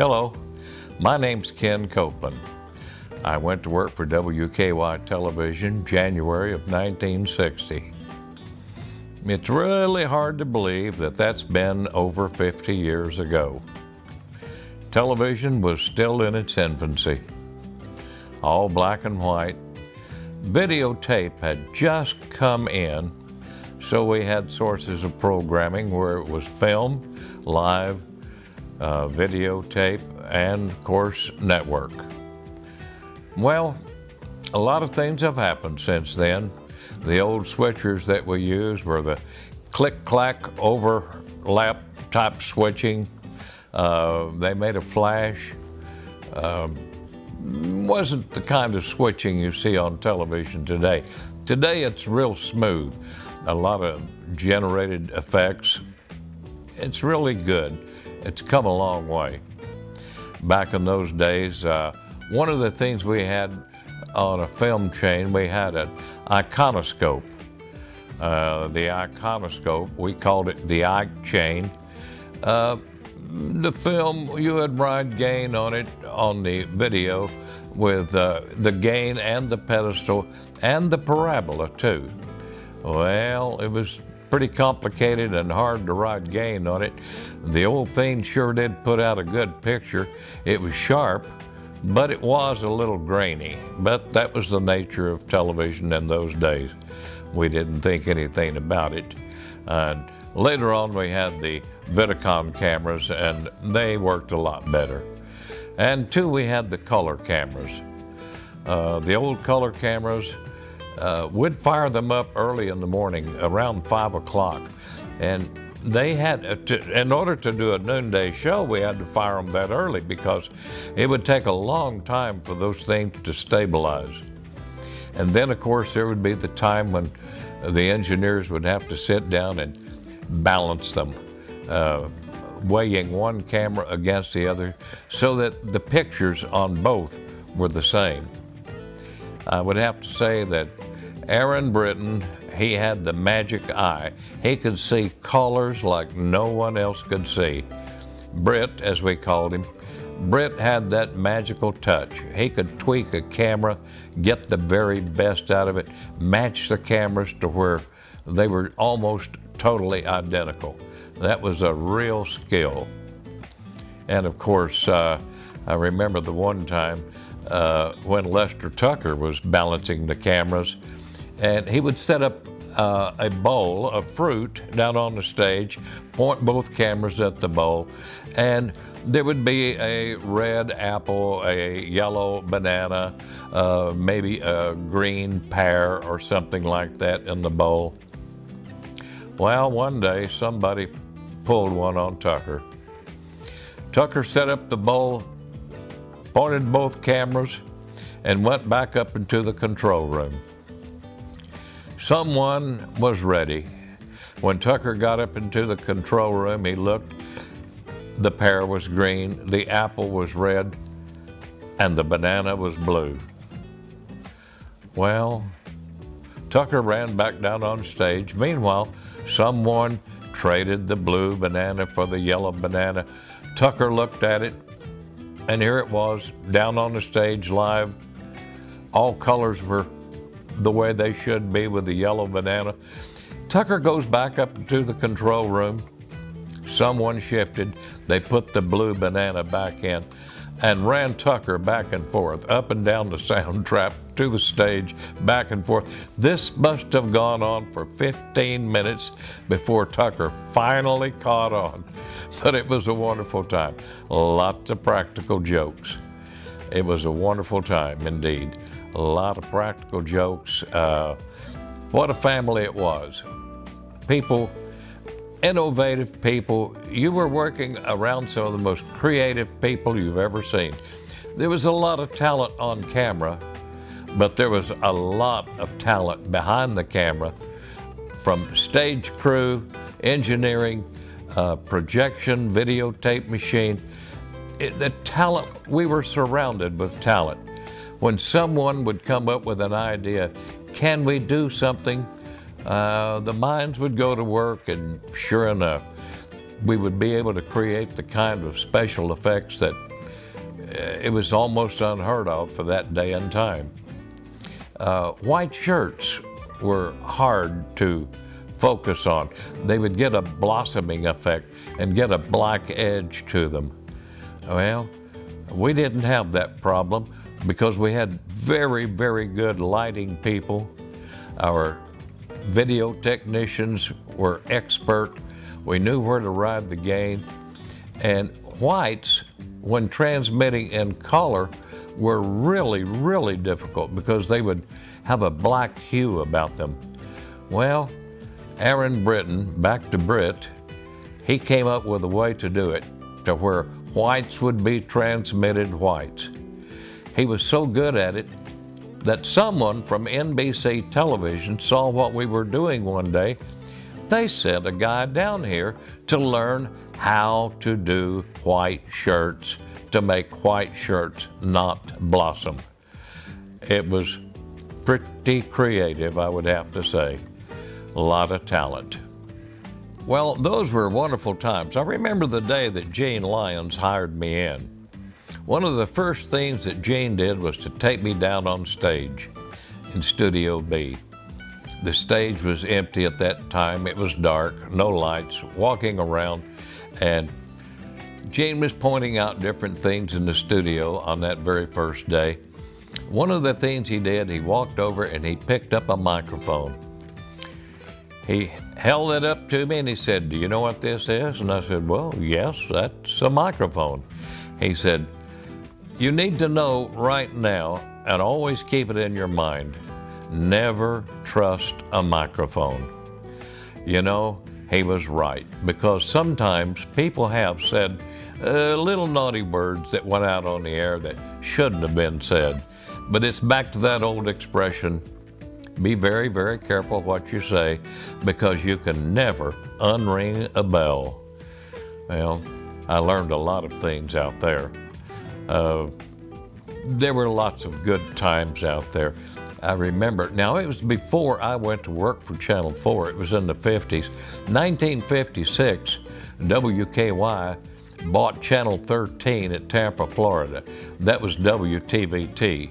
Hello, my name's Ken Coplin. I went to work for WKY Television January of 1960. It's really hard to believe that that's been over 50 years ago. Television was still in its infancy, all black and white. Videotape had just come in, so we had sources of programming where it was film, live, videotape, and of course, network. Well, a lot of things have happened since then. The old switchers that we used were the click-clack overlap type switching. They made a flash. Wasn't the kind of switching you see on television today. Today it's real smooth. A lot of generated effects. It's really good. It's come a long way. Back in those days, one of the things we had on a film chain, we had an iconoscope. The iconoscope, we called it the Ike chain. The film, you would ride gain on it on the video with the gain and the pedestal and the parabola too. Well, it was pretty complicated and hard to ride gain on it. The old thing sure did put out a good picture. It was sharp, but it was a little grainy. But that was the nature of television in those days. We didn't think anything about it. And later on we had the Vidicon cameras, and they worked a lot better. And two, we had the color cameras. The old color cameras, we'd fire them up early in the morning, around 5 o'clock. And they had, in order to do a noonday show, we had to fire them that early because it would take a long time for those things to stabilize. And then, of course, there would be the time when the engineers would have to sit down and balance them, weighing one camera against the other so that the pictures on both were the same. I would have to say that Aaron Britton, he had the magic eye. He could see colors like no one else could see. Britt, as we called him, Britt had that magical touch. He could tweak a camera, get the very best out of it, match the cameras to where they were almost totally identical. That was a real skill. And of course, I remember the one time when Lester Tucker was balancing the cameras, and he would set up a bowl of fruit down on the stage, point both cameras at the bowl, and there would be a red apple, a yellow banana, maybe a green pear or something like that in the bowl. Well, one day somebody pulled one on Tucker. Tucker set up the bowl, pointed both cameras, and went back up into the control room. Someone was ready. When Tucker got up into the control room, he looked. The pear was green, the apple was red, and the banana was blue. Well, Tucker ran back down on stage. Meanwhile, someone traded the blue banana for the yellow banana. Tucker looked at it, and here it was, down on the stage live. All colors were the way they should be with the yellow banana. Tucker goes back up to the control room. Someone shifted. They put the blue banana back in and ran Tucker back and forth, up and down the sound trap, to the stage, back and forth. This must have gone on for 15 minutes before Tucker finally caught on. But it was a wonderful time. Lots of practical jokes. It was a wonderful time indeed. A lot of practical jokes. What a family it was. People, innovative people. You were working around some of the most creative people you've ever seen. There was a lot of talent on camera, but there was a lot of talent behind the camera, from stage crew, engineering, projection, videotape machine. The talent, we were surrounded with talent. When someone would come up with an idea, can we do something? The minds would go to work, and sure enough, we would be able to create the kind of special effects that it was almost unheard of for that day and time. White shirts were hard to focus on. They would get a blossoming effect and get a black edge to them. Well, we didn't have that problem because we had very, very good lighting people. Our video technicians were expert. We knew where to ride the game. And whites, when transmitting in color, were really, really difficult because they would have a black hue about them. Well, Aaron Britton, back to Britt, he came up with a way to do it to where whites would be transmitted whites. He was so good at it that someone from NBC television saw what we were doing one day. They sent a guy down here to learn how to do white shirts, to make white shirts not blossom. It was pretty creative, I would have to say. A lot of talent. Well, those were wonderful times. I remember the day that Gene Lyons hired me in. One of the first things that Gene did was to take me down on stage in Studio B. The stage was empty at that time. It was dark, no lights, walking around, and Gene was pointing out different things in the studio on that very first day. One of the things he did, he walked over and he picked up a microphone. He held it up to me and he said, "Do you know what this is?" And I said, "Well, yes, that's a microphone." He said, "You need to know right now, and always keep it in your mind, never trust a microphone." You know, he was right, because sometimes people have said little naughty words that went out on the air that shouldn't have been said. But it's back to that old expression, be very, very careful what you say, because you can never unring a bell. Well, I learned a lot of things out there. There were lots of good times out there. I remember, now it was before I went to work for Channel 4. It was in the 50s. 1956, WKY bought Channel 13 at Tampa, Florida. That was WTVT.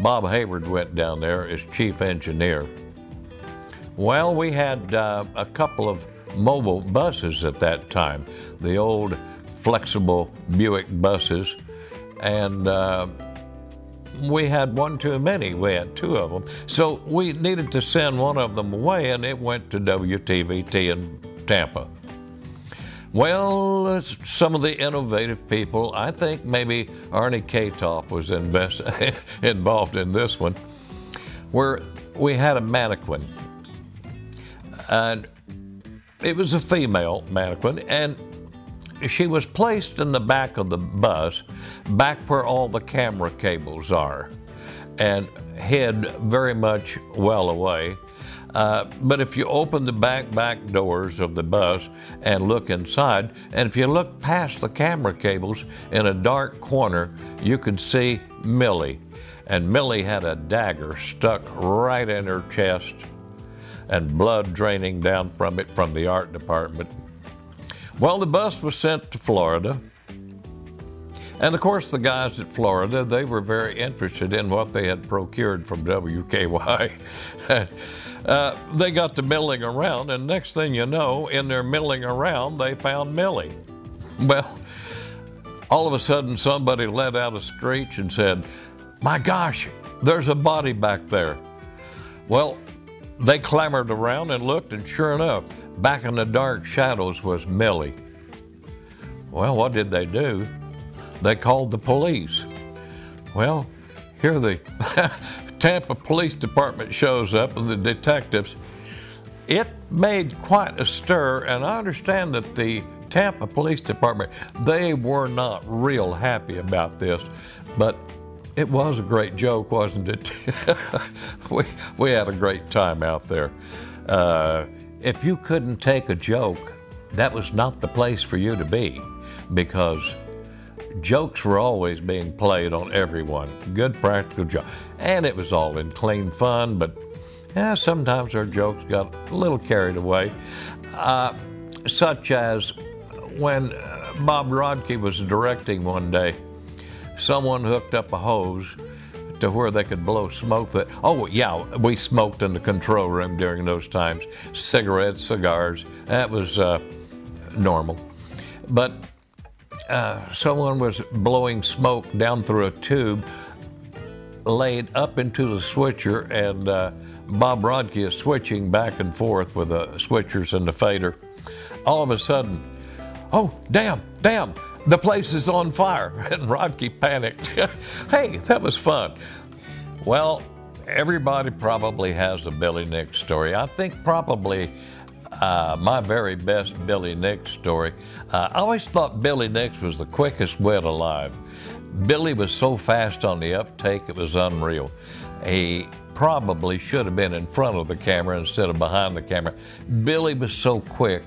Bob Hayward went down there as chief engineer. Well, we had a couple of mobile buses at that time, the old flexible Buick buses, and we had one too many. We had two of them. So we needed to send one of them away, and it went to WTVT in Tampa. Well, some of the innovative people, I think maybe Arnie Katoff was involved in this one, where we had a mannequin. And it was a female mannequin, and she was placed in the back of the bus, back where all the camera cables are, and hid very much well away. But if you open the back doors of the bus and look inside, and if you look past the camera cables in a dark corner, you could see Millie. And Millie had a dagger stuck right in her chest and blood draining down from it from the art department. Well, the bus was sent to Florida. And of course, the guys at Florida, they were very interested in what they had procured from WKY. They got to milling around, and next thing you know, in their milling around, they found Millie. Well, all of a sudden, somebody let out a screech and said, "My gosh, there's a body back there." Well, they clambered around and looked, and sure enough, back in the dark shadows was Millie. Well, what did they do? They called the police. Well, here the Tampa Police Department shows up, and the detectives. It made quite a stir, and I understand that the Tampa Police Department, they were not real happy about this, but it was a great joke, wasn't it? we had a great time out there. If you couldn't take a joke, that was not the place for you to be, because jokes were always being played on everyone. Good practical jokes. And it was all in clean fun, but sometimes our jokes got a little carried away. Such as when Bob Rodke was directing one day, someone hooked up a hose to where they could blow smoke. That, oh yeah, we smoked in the control room during those times. Cigarettes, cigars, that was normal. But someone was blowing smoke down through a tube laid up into the switcher, and Bob Rodke is switching back and forth with the switchers and the fader. All of a sudden, oh, damn, the place is on fire. And Rodke panicked. Hey, that was fun. Well, everybody probably has a Billy Nix story. I think probably my very best Billy Nix story. I always thought Billy Nix was the quickest wit alive. Billy was so fast on the uptake, it was unreal. He probably should have been in front of the camera instead of behind the camera. Billy was so quick.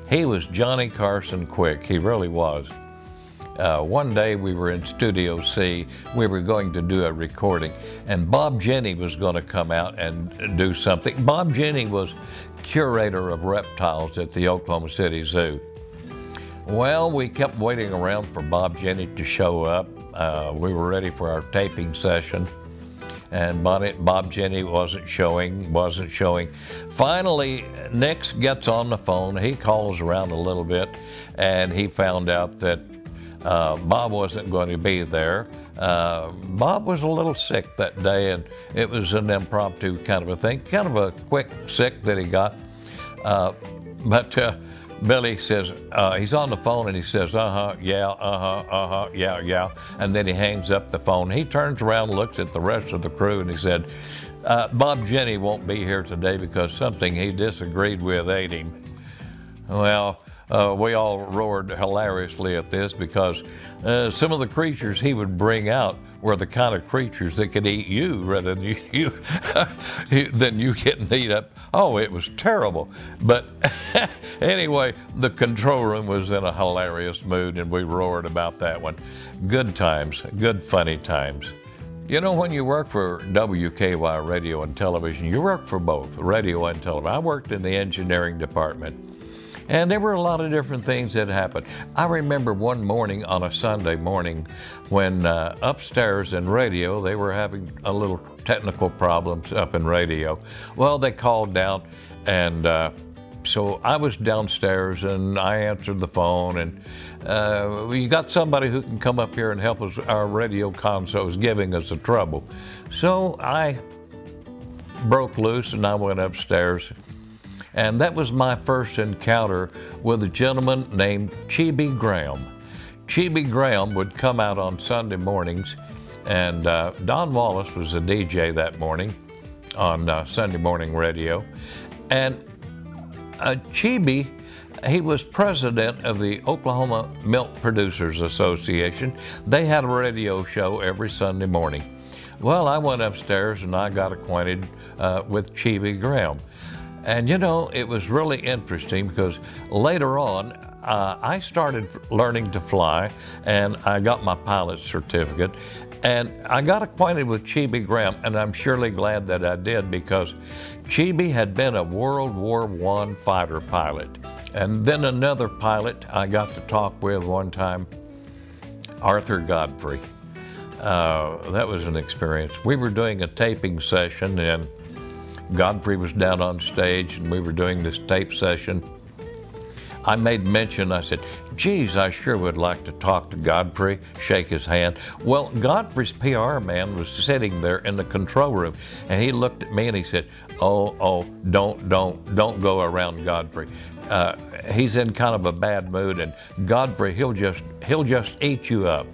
He was Johnny Carson quick. He really was. One day we were in Studio C. We were going to do a recording, and Bob Jenny was going to come out and do something. Bob Jenny was curator of reptiles at the Oklahoma City Zoo. Well, we kept waiting around for Bob Jenny to show up. We were ready for our taping session, and Bob Jenny wasn't showing. Finally, Nix gets on the phone. He calls around a little bit, and he found out that Bob wasn't going to be there. Bob was a little sick that day, and it was an impromptu kind of a thing, kind of a quick sick that he got. But Billy says, he's on the phone, and he says, yeah. And then he hangs up the phone. He turns around, looks at the rest of the crew, and he said, Bob Jenny won't be here today because something he disagreed with ate him. Well, we all roared hilariously at this because some of the creatures he would bring out were the kind of creatures that could eat you rather than you than you getting eat up. Oh, it was terrible. But anyway, the control room was in a hilarious mood, and we roared about that one. Good times, good funny times. You know, when you work for WKY radio and television, you work for both radio and television. I worked in the engineering department. And there were a lot of different things that happened. I remember one morning on a Sunday morning when upstairs in radio, they were having a little technical problems up in radio. Well, they called down, and so I was downstairs, and I answered the phone, and we got somebody who can come up here and help us. Our radio console was giving us a trouble. So I broke loose, and I went upstairs. And that was my first encounter with a gentleman named Chibi Graham. Chibi Graham would come out on Sunday mornings, and Don Wallace was a DJ that morning on Sunday morning radio. And Chibi, he was president of the Oklahoma Milk Producers Association. They had a radio show every Sunday morning. Well, I went upstairs and I got acquainted with Chibi Graham. And you know, it was really interesting because later on, I started learning to fly, and I got my pilot's certificate, and I got acquainted with Chibi Graham, and I'm surely glad that I did because Chibi had been a World War I fighter pilot. And then another pilot I got to talk with one time, Arthur Godfrey. That was an experience. We were doing a taping session, and Godfrey was down on stage, and we were doing this tape session. I made mention, I said, geez, I sure would like to talk to Godfrey, shake his hand. Well, Godfrey's PR man was sitting there in the control room, and he looked at me and he said, don't go around Godfrey. He's in kind of a bad mood, and Godfrey, he'll just eat you up.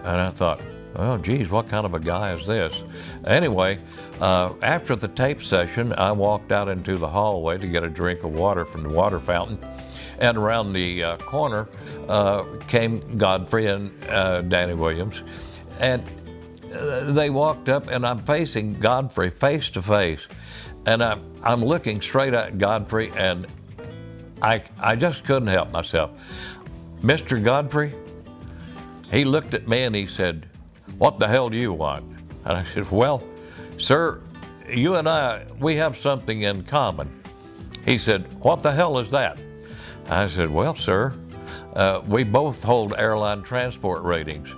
And I thought, oh, geez, what kind of a guy is this? Anyway, after the tape session, I walked out into the hallway to get a drink of water from the water fountain. And around the corner came Godfrey and Danny Williams. And they walked up, and I'm facing Godfrey face to face. And I'm looking straight at Godfrey, and I just couldn't help myself. Mr. Godfrey, he looked at me and he said, what the hell do you want? And I said, well, sir, you and I, we have something in common. He said, what the hell is that? I said, well, sir, we both hold airline transport ratings.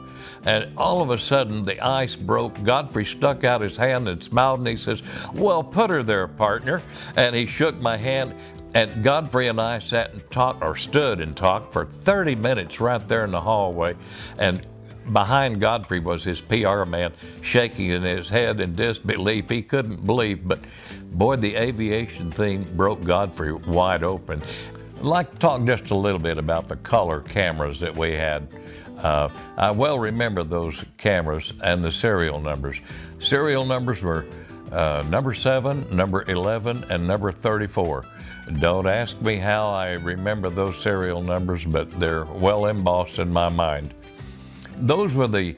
And all of a sudden, the ice broke. Godfrey stuck out his hand and smiled, and he says, "Well, put her there, partner." And he shook my hand. And Godfrey and I sat and talked, or stood and talked, for 30 minutes right there in the hallway. And behind Godfrey was his PR man, shaking in his head in disbelief. He couldn't believe, but boy, the aviation thing broke Godfrey wide open. I'd like to talk just a little bit about the color cameras that we had. I well remember those cameras and the serial numbers. Serial numbers were number 7, number 11, and number 34. Don't ask me how I remember those serial numbers, but they're well embossed in my mind. Those were the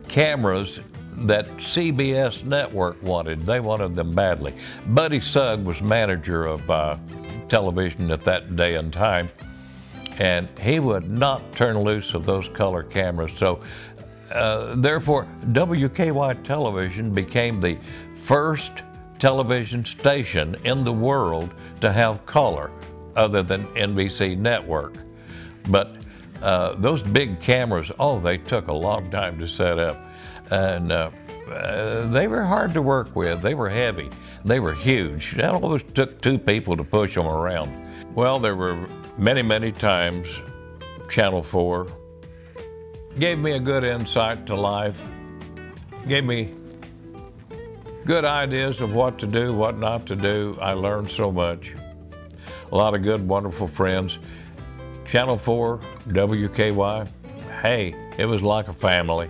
cameras that CBS Network wanted. They wanted them badly. Buddy Sugg was manager of television at that day and time, and he would not turn loose of those color cameras. So therefore, WKY television became the first television station in the world to have color other than NBC Network. But those big cameras, they took a long time to set up. And they were hard to work with. They were heavy. They were huge. It always took 2 people to push them around. Well, there were many, many times Channel 4 gave me a good insight to life, gave me good ideas of what to do, what not to do. I learned so much. A lot of good, wonderful friends. Channel 4, WKY, hey, it was like a family.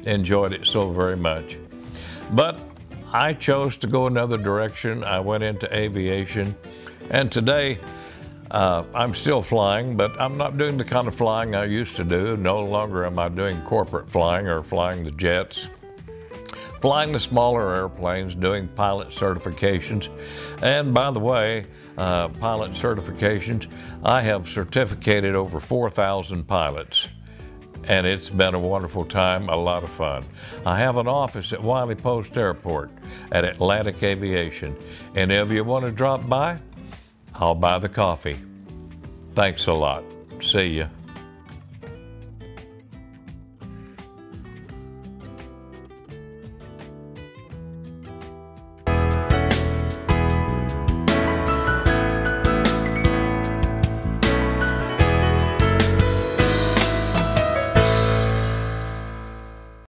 Enjoyed it so very much. But I chose to go another direction. I went into aviation, and today I'm still flying, but I'm not doing the kind of flying I used to do. No longer am I doing corporate flying or flying the jets. Flying the smaller airplanes, doing pilot certifications. And by the way, pilot certifications, I have certificated over 4,000 pilots. And it's been a wonderful time, a lot of fun. I have an office at Wiley Post Airport at Atlantic Aviation. And if you want to drop by, I'll buy the coffee. Thanks a lot. See ya.